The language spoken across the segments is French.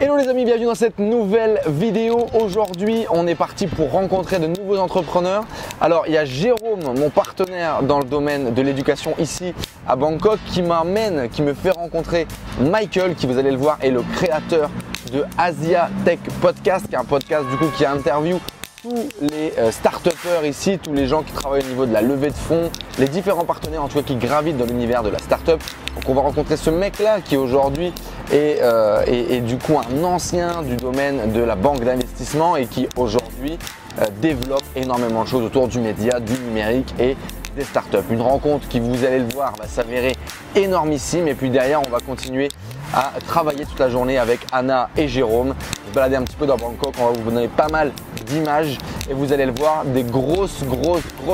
Hello les amis, bienvenue dans cette nouvelle vidéo. Aujourd'hui, on est parti pour rencontrer de nouveaux entrepreneurs. Alors, il y a Jérôme, mon partenaire dans le domaine de l'éducation ici à Bangkok, qui me fait rencontrer Michael, qui vous allez le voir est le créateur de Asia Tech Podcast, qui est un podcast du coup qui interview tous les start-upers ici, tous les gens qui travaillent au niveau de la levée de fonds, les différents partenaires en tout cas qui gravitent dans l'univers de la start-up. Donc on va rencontrer ce mec-là qui aujourd'hui est du coup un ancien du domaine de la banque d'investissement et qui aujourd'hui développe énormément de choses autour du média, du numérique et des startups. Une rencontre qui, vous allez le voir, va s'avérer énormissime. Et puis derrière, on va continuer à travailler toute la journée avec Anna et Jérôme. Se balader un petit peu dans Bangkok, on va vous donner pas mal d'images et vous allez le voir, des grosses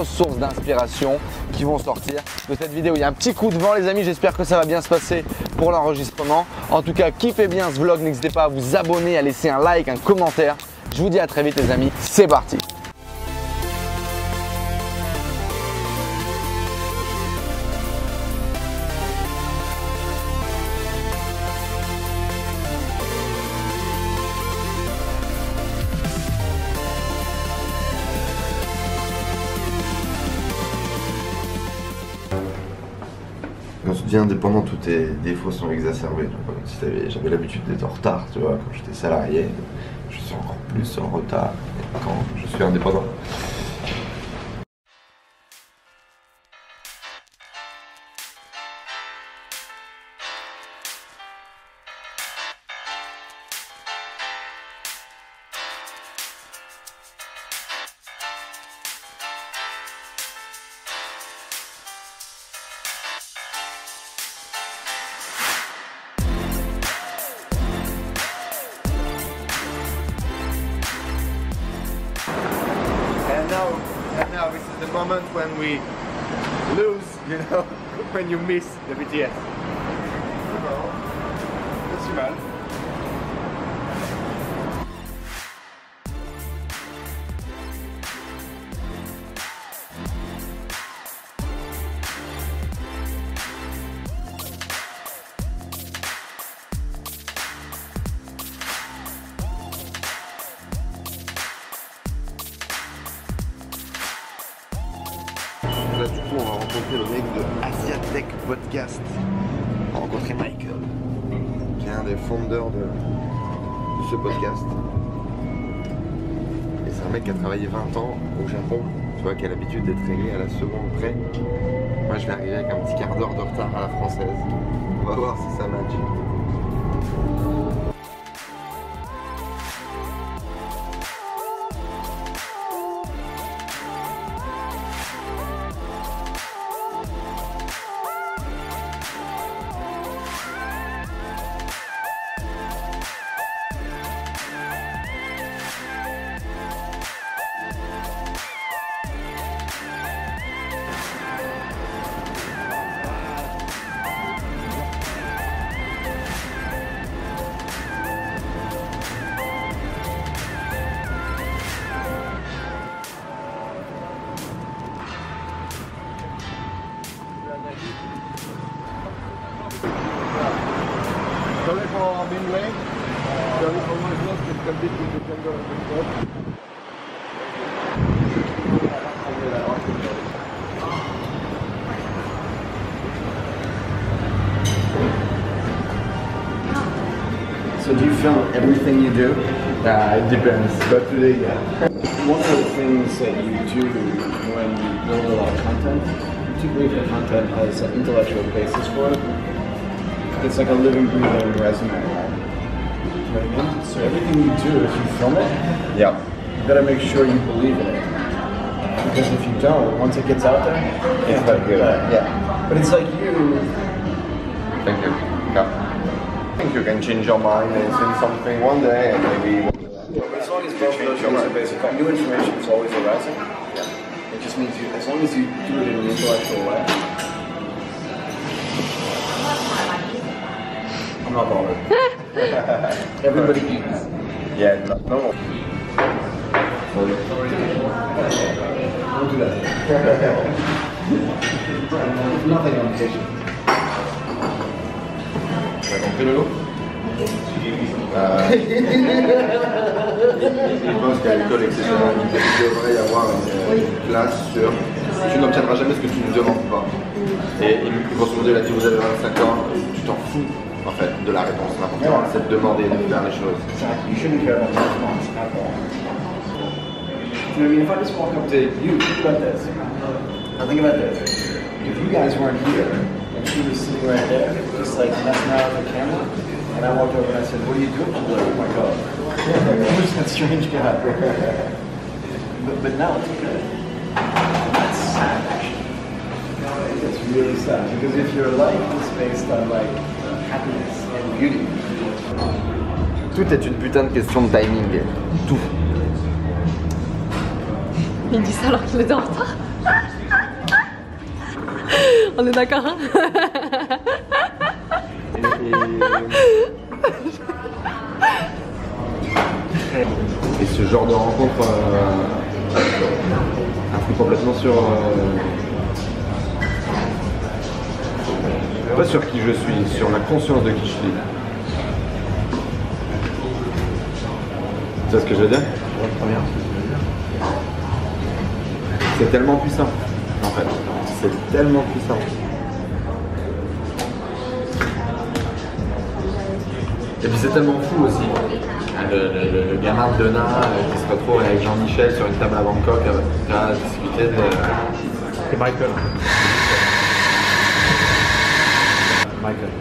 sources d'inspiration qui vont sortir de cette vidéo. Il y a un petit coup de vent les amis, j'espère que ça va bien se passer pour l'enregistrement. En tout cas, kiffez bien ce vlog, n'hésitez pas à vous abonner, à laisser un like, un commentaire. Je vous dis à très vite les amis, c'est parti. Quand tu deviens indépendant, tous tes défauts sont exacerbés. Si j'avais l'habitude d'être en retard, tu vois, quand j'étais salarié, je suis encore plus en retard quand je suis indépendant. And now this is the moment when we lose, you know, when you miss the BTS. Pas si mal. Là, du coup, on va rencontrer le mec de Asia Tech Podcast. On va rencontrer Michael, qui est un des fondeurs de ce podcast. Et c'est un mec qui a travaillé 20 ans au Japon, tu vois, qui a l'habitude d'être réglé à la seconde près. Moi, je vais arriver avec un petit quart d'heure de retard à la française. On va voir si ça match. Sorry for being late. Sorry for my vlog to compete with the gender of the vlog. So do you film everything you do? It depends, but today, yeah. One of the things that you do when you build a lot of content, you believe the content has an intellectual basis for it. It's like a living, breathing resume, right? You know what I mean? So everything you do, if you film it, Yeah. you gotta make sure you believe in it. Because if you don't, once it gets out there, It's not good. Yeah. But it's like you. Thank you. Yeah. I think you can change your mind and say something one day and maybe As long as both of those things are basic, new information is always arising. It just means you, as long as you do it in an intellectual way. I'm not bothered. Everybody eats. yeah, no. Don't do that. Nothing on the kitchen. T'as compris le lot? Je pense qu'à l'école, etc., il devrait y avoir une classe sur tu n'obtiendras jamais ce que tu ne demandes pas. Et grosso modo, il a dit vous avez 25 ans, tu t'en fous en fait de la réponse. L'important c'est de demander, de faire les choses. Exactly. You shouldn't care about the response at all. You know what I mean? If I just walk up to you, think about this. Now think about this. If you guys weren't here and she was sitting right there, just like messing around with the camera, and I walked over and I said, "What are you doing?" She's like, "Oh my god, who's that strange guy?" but now it's good. That's sad, actually. It's really sad because if your life is based on like happiness and beauty. Tout est une putain de question de timing. Tout. Il dit ça alors qu'il était en retard. On est d'accord, hein? Et ce genre de rencontre influe complètement sur pas sur qui je suis, sur la conscience de qui je suis. Tu sais ce que je veux dire? Très bien. C'est tellement puissant, en fait. C'est tellement puissant. Et puis c'est tellement fou aussi. Le gamin de Dena qui se retrouve avec Jean-Michel sur une table à Bangkok à discuter de... C'est Michael. Michael.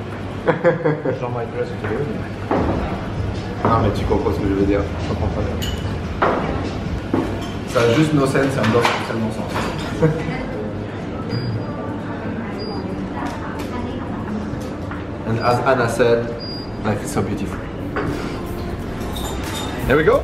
Jean-Michael, c'est Théo. Non mais tu comprends ce que je veux dire. Je comprends pas bien. Ça a juste nos scènes, ça me donne tellement sens. And as Anna said, life is so beautiful. Here we go.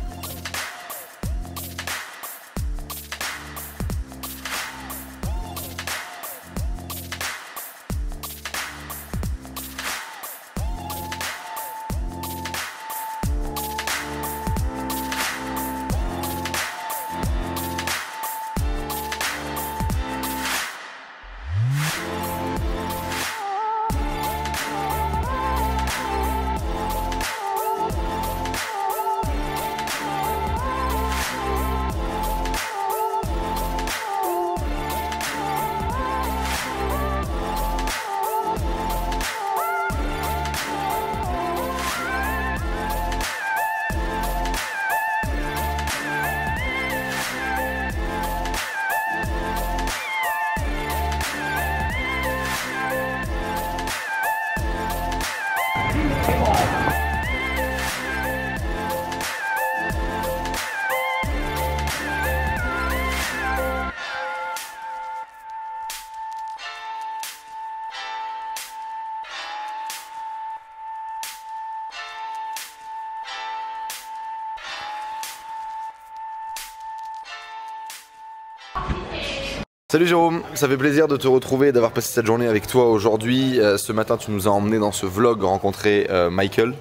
Salut Jérôme, ça fait plaisir de te retrouver et d'avoir passé cette journée avec toi aujourd'hui. Ce matin tu nous as emmené dans ce vlog rencontrer Michael,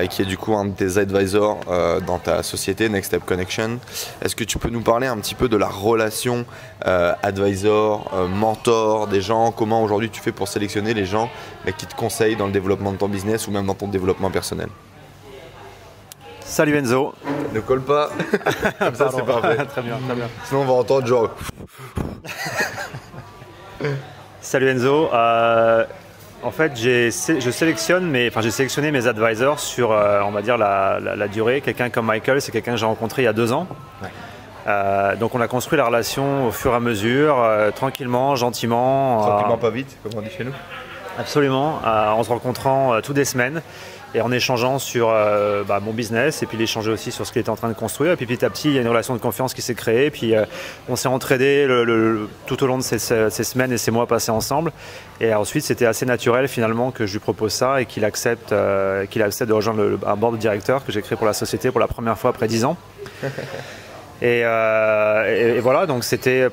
qui est du coup un de tes advisors dans ta société Next Step Connection. Est-ce que tu peux nous parler un petit peu de la relation advisor, mentor des gens? Comment aujourd'hui tu fais pour sélectionner les gens qui te conseillent dans le développement de ton business ou même dans ton développement personnel? Salut Enzo. Ne colle pas, comme ça c'est parfait. Très bien, très bien. Sinon on va entendre genre... Salut Enzo. En fait, j'ai sélectionné mes advisors sur, on va dire, la durée. Quelqu'un comme Michael, c'est quelqu'un que j'ai rencontré il y a 2 ans. Ouais. Donc on a construit la relation au fur et à mesure, tranquillement, gentiment. Tranquillement, pas vite, comme on dit chez nous. Absolument, en se rencontrant toutes les semaines et en échangeant sur mon business et puis l'échanger aussi sur ce qu'il était en train de construire. Et puis petit à petit, il y a une relation de confiance qui s'est créée. Et puis on s'est entraidé tout au long de ces semaines et ces mois passés ensemble. Et ensuite, c'était assez naturel finalement que je lui propose ça et qu'il accepte de rejoindre un board de directeur que j'ai créé pour la société pour la première fois après 10 ans. Et voilà, donc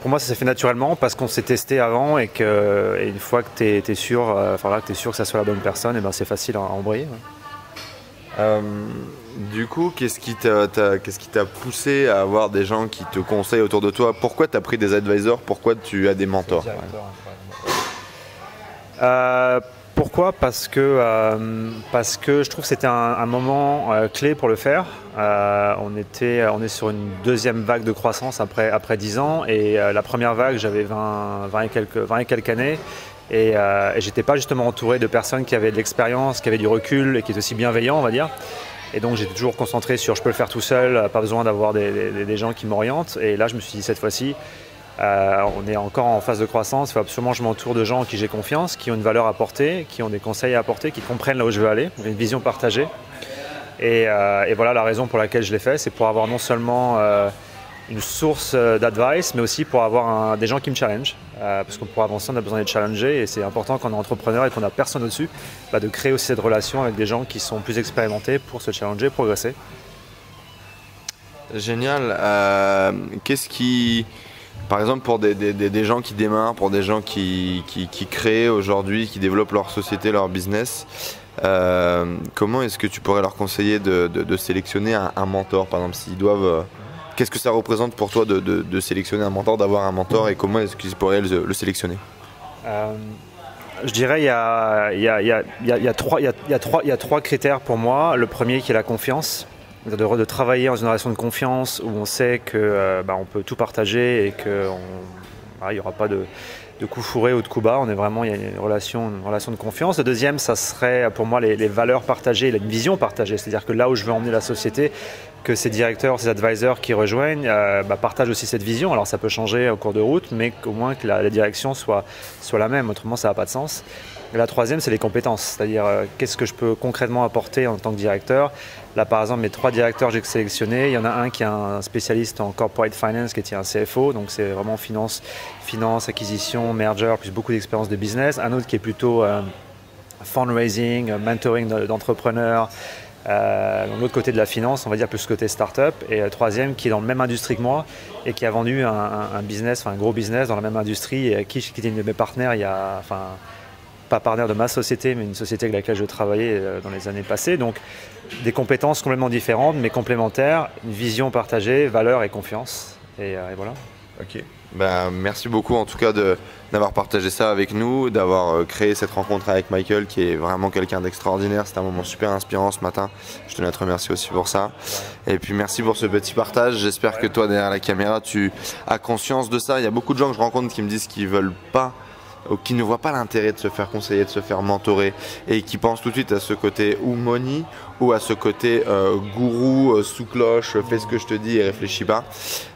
pour moi ça s'est fait naturellement parce qu'on s'est testé avant et une fois que tu es sûr, que ça soit la bonne personne, et ben c'est facile à embrayer. Ouais. Du coup, qu'est-ce qui t'a poussé à avoir des gens qui te conseillent autour de toi? Pourquoi tu as pris des advisors? Pourquoi tu as des mentors? Pourquoi ? Parce que je trouve que c'était un moment clé pour le faire. On est sur une deuxième vague de croissance après 10 ans et la première vague, j'avais 20 et quelques années et j'étais pas justement entouré de personnes qui avaient de l'expérience, qui avaient du recul et qui étaient aussi bienveillants, on va dire. Et donc j'étais toujours concentré sur je peux le faire tout seul, pas besoin d'avoir des gens qui m'orientent. Et là je me suis dit cette fois-ci, on est encore en phase de croissance, il faut absolument que je m'entoure de gens en qui j'ai confiance, qui ont une valeur à apporter, qui ont des conseils à apporter, qui comprennent là où je veux aller, une vision partagée. Et voilà la raison pour laquelle je l'ai fait, c'est pour avoir non seulement une source d'advice, mais aussi pour avoir des gens qui me challengent. Parce que pour avancer, on a besoin d'être challengé et c'est important quand on est entrepreneur et qu'on n'a personne au-dessus, de créer aussi cette relation avec des gens qui sont plus expérimentés pour se challenger, progresser. Génial. Qu'est-ce qui... Par exemple, pour des gens qui démarrent, pour des gens qui créent aujourd'hui, qui développent leur société, leur business, comment est-ce que tu pourrais leur conseiller de sélectionner un mentor, par exemple, s'ils doivent... Qu'est-ce que ça représente pour toi de sélectionner un mentor, d'avoir un mentor et comment est-ce qu'ils pourraient le sélectionner ? Je dirais il y a trois critères pour moi. Le premier qui est la confiance. De travailler dans une relation de confiance où on sait qu'on peut tout partager et qu'il n'y aura pas de coups fourrés ou de coups bas. Il y a une relation de confiance. Le deuxième, ça serait pour moi les valeurs partagées, une vision partagée. C'est-à-dire que là où je veux emmener la société, que ces directeurs, ces advisors qui rejoignent partagent aussi cette vision. Alors ça peut changer au cours de route, mais qu'au moins que la direction soit la même. Autrement, ça n'a pas de sens. Et la troisième, c'est les compétences. C'est-à-dire qu'est-ce que je peux concrètement apporter en tant que directeur. Là, par exemple, mes 3 directeurs que j'ai sélectionnés, il y en a un qui est un spécialiste en corporate finance, qui est un CFO, donc c'est vraiment finance, acquisition, merger, plus beaucoup d'expérience de business. Un autre qui est plutôt fundraising, mentoring d'entrepreneurs. De l'autre côté de la finance, on va dire plus côté start-up. Et le troisième qui est dans la même industrie que moi et qui a vendu un business, un gros business dans la même industrie et qui était une de mes partenaires pas partenaire de ma société, mais une société avec laquelle je travaillais dans les années passées. Donc, des compétences complètement différentes, mais complémentaires, une vision partagée, valeur et confiance. Et voilà. Ok. Merci beaucoup en tout cas d'avoir partagé ça avec nous, d'avoir créé cette rencontre avec Michael qui est vraiment quelqu'un d'extraordinaire. C'était un moment super inspirant ce matin. Je tenais à te remercier aussi pour ça. Et puis merci pour ce petit partage. J'espère que toi derrière la caméra tu as conscience de ça. Il y a beaucoup de gens que je rencontre qui me disent qu'ils veulent pas ou qui ne voient pas l'intérêt de se faire conseiller, de se faire mentorer et qui pensent tout de suite à ce côté ou money ou à ce côté gourou, sous cloche, fais ce que je te dis et réfléchis pas,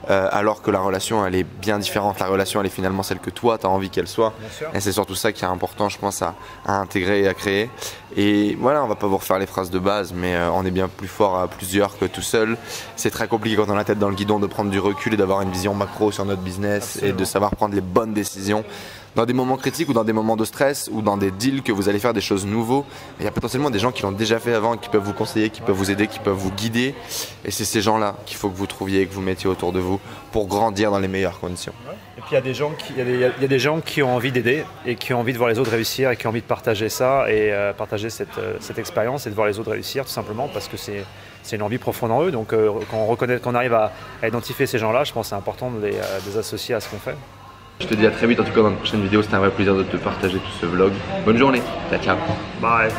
alors que la relation elle est bien différente. La relation elle est finalement celle que toi tu as envie qu'elle soit et c'est surtout ça qui est important je pense à intégrer et à créer. Et voilà, on va pas vous refaire les phrases de base, mais on est bien plus fort à plusieurs que tout seul. C'est très compliqué quand on a la tête dans le guidon de prendre du recul et d'avoir une vision macro sur notre business. Absolument. Et de savoir prendre les bonnes décisions dans des moments critiques ou dans des moments de stress ou dans des deals que vous allez faire des choses nouveaux. Il y a potentiellement des gens qui l'ont déjà fait avant et qui peuvent vous conseiller, qui peuvent vous aider, qui peuvent vous guider. Et c'est ces gens-là qu'il faut que vous trouviez et que vous mettiez autour de vous pour grandir dans les meilleures conditions. Et puis il y a des gens qui ont envie d'aider et qui ont envie de voir les autres réussir et qui ont envie de partager ça et partager cette expérience et de voir les autres réussir tout simplement parce que c'est une envie profonde en eux. Donc quand on arrive à identifier ces gens-là, je pense que c'est important de les associer à ce qu'on fait. Je te dis à très vite en tout cas dans une prochaine vidéo. C'était un vrai plaisir de te partager tout ce vlog. Bonne journée. Ciao. Bye.